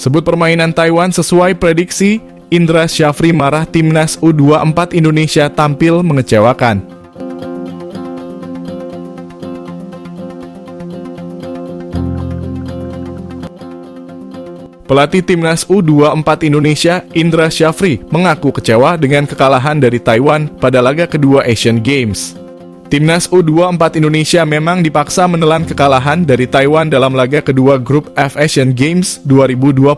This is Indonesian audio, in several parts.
Sebut permainan Taiwan sesuai prediksi, Indra Syafri marah timnas U24 Indonesia tampil mengecewakan. Pelatih timnas U24 Indonesia, Indra Syafri, mengaku kecewa dengan kekalahan dari Taiwan pada laga kedua Asian Games. Timnas U24 Indonesia memang dipaksa menelan kekalahan dari Taiwan dalam laga kedua Grup F Asian Games 2022.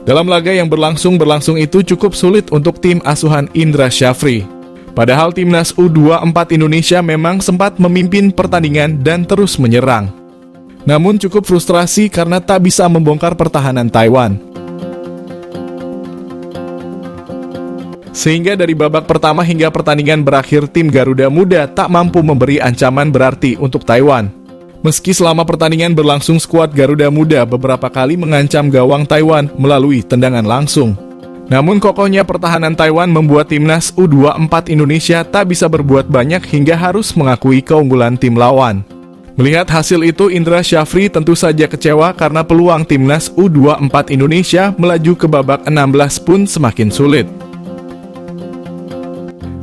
Dalam laga yang berlangsung itu cukup sulit untuk tim asuhan Indra Syafri. Padahal timnas U24 Indonesia memang sempat memimpin pertandingan dan terus menyerang. Namun cukup frustrasi karena tak bisa membongkar pertahanan Taiwan. Sehingga dari babak pertama hingga pertandingan berakhir, tim Garuda Muda tak mampu memberi ancaman berarti untuk Taiwan. Meski selama pertandingan berlangsung, skuad Garuda Muda beberapa kali mengancam gawang Taiwan melalui tendangan langsung. Namun kokohnya pertahanan Taiwan membuat timnas U24 Indonesia tak bisa berbuat banyak hingga harus mengakui keunggulan tim lawan. Melihat hasil itu, Indra Syafri tentu saja kecewa karena peluang timnas U24 Indonesia melaju ke babak 16 pun semakin sulit.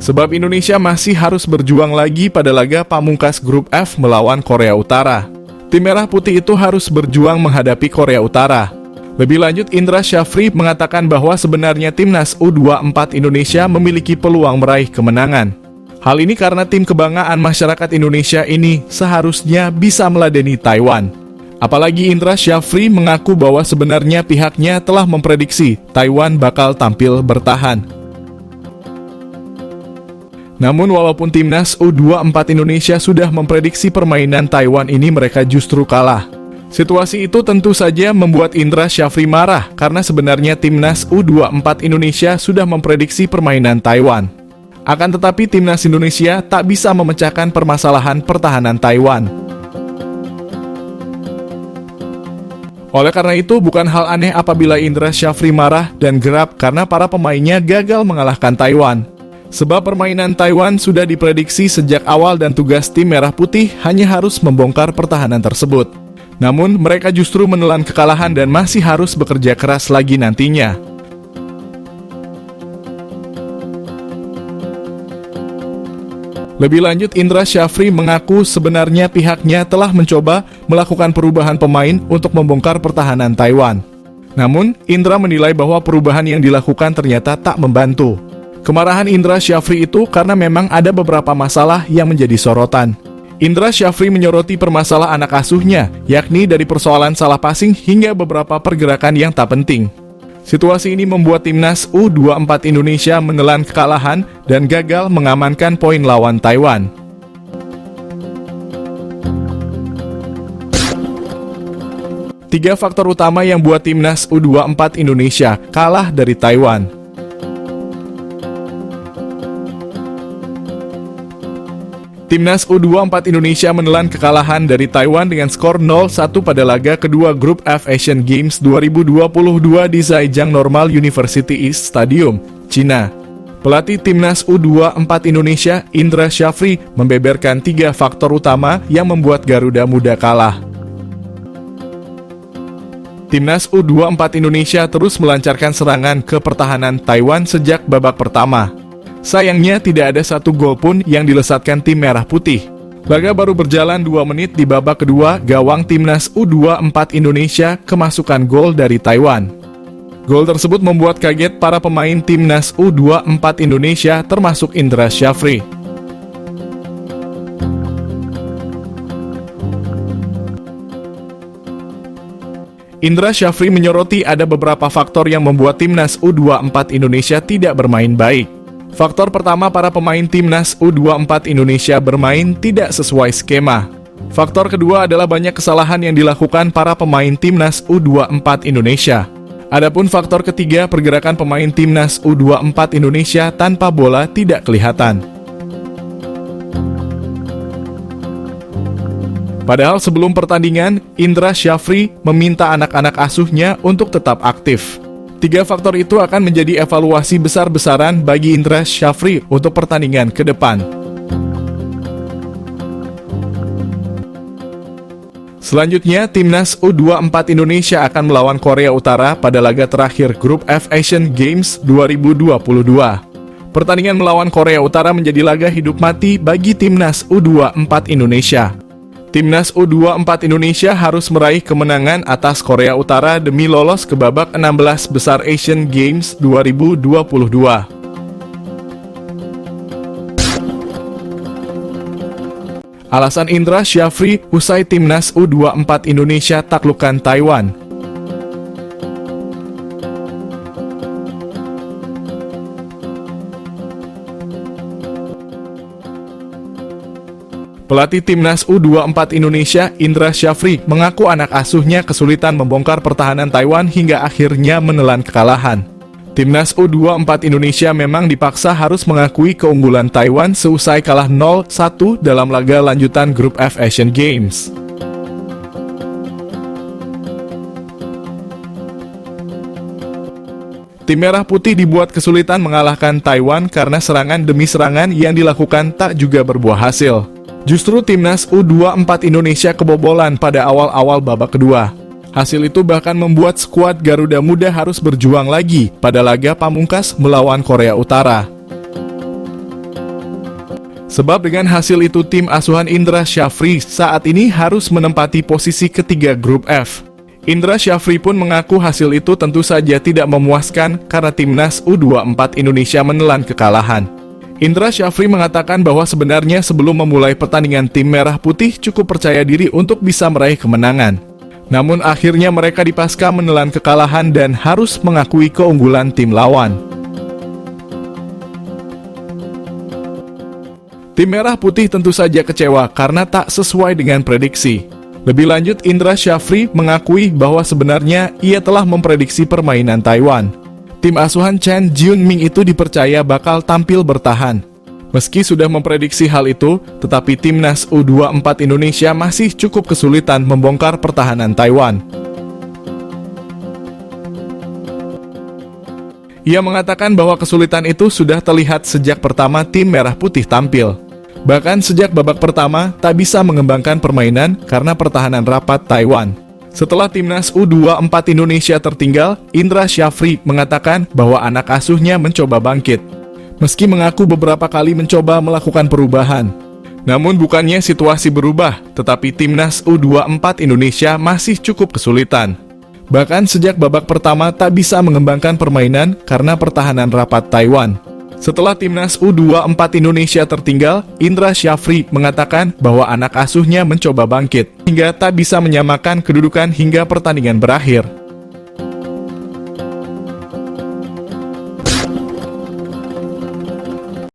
Sebab Indonesia masih harus berjuang lagi pada laga pamungkas Grup F melawan Korea Utara. Tim Merah Putih itu harus berjuang menghadapi Korea Utara. Lebih lanjut, Indra Syafri mengatakan bahwa sebenarnya timnas U24 Indonesia memiliki peluang meraih kemenangan. Hal ini karena tim kebanggaan masyarakat Indonesia ini seharusnya bisa meladeni Taiwan. Apalagi Indra Syafri mengaku bahwa sebenarnya pihaknya telah memprediksi Taiwan bakal tampil bertahan. Namun walaupun timnas U24 Indonesia sudah memprediksi permainan Taiwan ini, mereka justru kalah. Situasi itu tentu saja membuat Indra Syafri marah karena sebenarnya timnas U24 Indonesia sudah memprediksi permainan Taiwan. Akan tetapi timnas Indonesia tak bisa memecahkan permasalahan pertahanan Taiwan. Oleh karena itu, bukan hal aneh apabila Indra Syafri marah dan gerap karena para pemainnya gagal mengalahkan Taiwan. Sebab permainan Taiwan sudah diprediksi sejak awal dan tugas tim Merah Putih hanya harus membongkar pertahanan tersebut. Namun mereka justru menelan kekalahan dan masih harus bekerja keras lagi nantinya. Lebih lanjut, Indra Syafri mengaku sebenarnya pihaknya telah mencoba melakukan perubahan pemain untuk membongkar pertahanan Taiwan. Namun, Indra menilai bahwa perubahan yang dilakukan ternyata tak membantu. Kemarahan Indra Syafri itu karena memang ada beberapa masalah yang menjadi sorotan. Indra Syafri menyoroti permasalahan anak asuhnya, yakni dari persoalan salah passing hingga beberapa pergerakan yang tak penting. Situasi ini membuat timnas U24 Indonesia menelan kekalahan dan gagal mengamankan poin lawan Taiwan. Tiga faktor utama yang buat timnas U24 Indonesia kalah dari Taiwan. Timnas U24 Indonesia menelan kekalahan dari Taiwan dengan skor 0-1 pada laga kedua Grup F Asian Games 2022 di Zhejiang Normal University East Stadium, China. Pelatih timnas U24 Indonesia, Indra Syafri, membeberkan tiga faktor utama yang membuat Garuda Muda kalah. Timnas U24 Indonesia terus melancarkan serangan ke pertahanan Taiwan sejak babak pertama. Sayangnya tidak ada satu gol pun yang dilesatkan tim Merah Putih. Laga baru berjalan 2 menit di babak kedua, gawang timnas U24 Indonesia kemasukan gol dari Taiwan. Gol tersebut membuat kaget para pemain timnas U24 Indonesia termasuk Indra Syafri. Indra Syafri menyoroti ada beberapa faktor yang membuat timnas U24 Indonesia tidak bermain baik. Faktor pertama, para pemain timnas U24 Indonesia bermain tidak sesuai skema. Faktor kedua adalah banyak kesalahan yang dilakukan para pemain timnas U24 Indonesia. Adapun faktor ketiga, pergerakan pemain timnas U24 Indonesia tanpa bola tidak kelihatan. Padahal sebelum pertandingan, Indra Syafri meminta anak-anak asuhnya untuk tetap aktif. Tiga faktor itu akan menjadi evaluasi besar-besaran bagi Indra Syafri untuk pertandingan ke depan. Selanjutnya, Timnas U24 Indonesia akan melawan Korea Utara pada laga terakhir Grup F Asian Games 2022. Pertandingan melawan Korea Utara menjadi laga hidup mati bagi Timnas U24 Indonesia. Timnas U24 Indonesia harus meraih kemenangan atas Korea Utara demi lolos ke babak 16 besar Asian Games 2022. Alasan Indra Syafri usai Timnas U24 Indonesia taklukkan Taiwan. Pelatih Timnas U24 Indonesia, Indra Syafri, mengaku anak asuhnya kesulitan membongkar pertahanan Taiwan hingga akhirnya menelan kekalahan. Timnas U24 Indonesia memang dipaksa harus mengakui keunggulan Taiwan seusai kalah 0-1 dalam laga lanjutan Grup F Asian Games. Tim Merah Putih dibuat kesulitan mengalahkan Taiwan karena serangan demi serangan yang dilakukan tak juga berbuah hasil. Justru Timnas U24 Indonesia kebobolan pada awal-awal babak kedua. Hasil itu bahkan membuat skuad Garuda Muda harus berjuang lagi pada laga pamungkas melawan Korea Utara. Sebab dengan hasil itu tim asuhan Indra Syafri saat ini harus menempati posisi ketiga Grup F. Indra Syafri pun mengaku hasil itu tentu saja tidak memuaskan karena Timnas U24 Indonesia menelan kekalahan. Indra Syafri mengatakan bahwa sebenarnya sebelum memulai pertandingan tim Merah Putih cukup percaya diri untuk bisa meraih kemenangan. Namun akhirnya mereka dipaksa menelan kekalahan dan harus mengakui keunggulan tim lawan. Tim Merah Putih tentu saja kecewa karena tak sesuai dengan prediksi. Lebih lanjut, Indra Syafri mengakui bahwa sebenarnya ia telah memprediksi permainan Taiwan. Tim asuhan Chen Jiunming itu dipercaya bakal tampil bertahan. Meski sudah memprediksi hal itu, tetapi Timnas U24 Indonesia masih cukup kesulitan membongkar pertahanan Taiwan. Ia mengatakan bahwa kesulitan itu sudah terlihat sejak pertama tim Merah Putih tampil. Bahkan sejak babak pertama, tak bisa mengembangkan permainan karena pertahanan rapat Taiwan. Setelah Timnas U24 Indonesia tertinggal, Indra Syafri mengatakan bahwa anak asuhnya mencoba bangkit. Meski mengaku beberapa kali mencoba melakukan perubahan. Namun bukannya situasi berubah, tetapi Timnas U24 Indonesia masih cukup kesulitan. Bahkan sejak babak pertama tak bisa mengembangkan permainan karena pertahanan rapat Taiwan. Setelah Timnas U24 Indonesia tertinggal, Indra Syafri mengatakan bahwa anak asuhnya mencoba bangkit, hingga tak bisa menyamakan kedudukan hingga pertandingan berakhir.